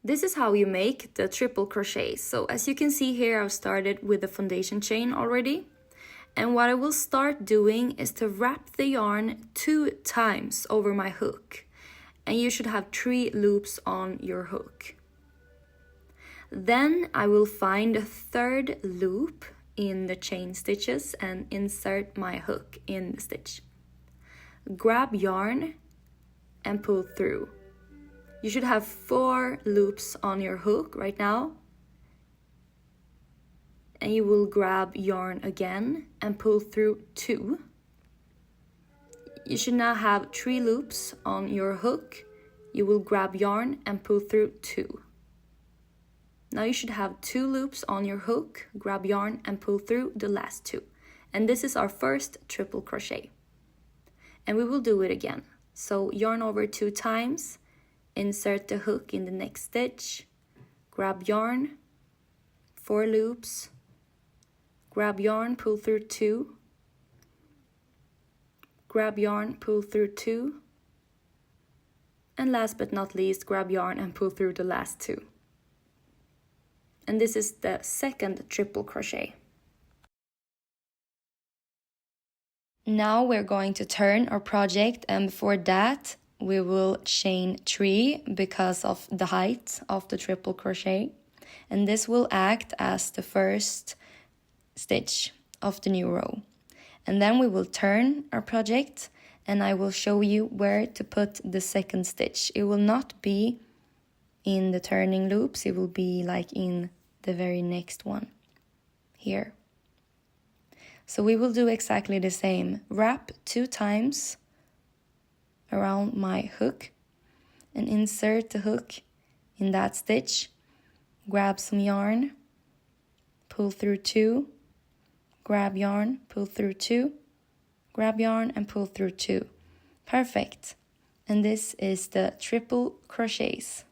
This is how you make the triple crochet. So as you can see here, I've started with the foundation chain already. And what I will start doing is to wrap the yarn 2 times over my hook. And you should have 3 loops on your hook. Then I will find a 3rd loop in the chain stitches and insert my hook in the stitch. Grab yarn and pull through. You should have 4 loops on your hook right now. And you will grab yarn again and pull through 2. You should now have 3 loops on your hook. You will grab yarn and pull through 2. Now you should have 2 loops on your hook, grab yarn and pull through the last 2. And this is our first triple crochet. And we will do it again. So yarn over 2 times, insert the hook in the next stitch, grab yarn, 4 loops, grab yarn, pull through 2, grab yarn, pull through 2, and last but not least, grab yarn and pull through the last 2. And this is the second triple crochet. Now we're going to turn our project, and before that we will chain 3 because of the height of the triple crochet, and this will act as the first stitch of the new row. And then we will turn our project, and I will show you where to put the second stitch. It will not be in the turning loops, it will be like in the very next one here. So we will do exactly the same. Wrap 2 times around my hook and insert the hook in that stitch. Grab some yarn, pull through 2, grab yarn, pull through 2, grab yarn and pull through 2. Perfect. And this is the triple crochets.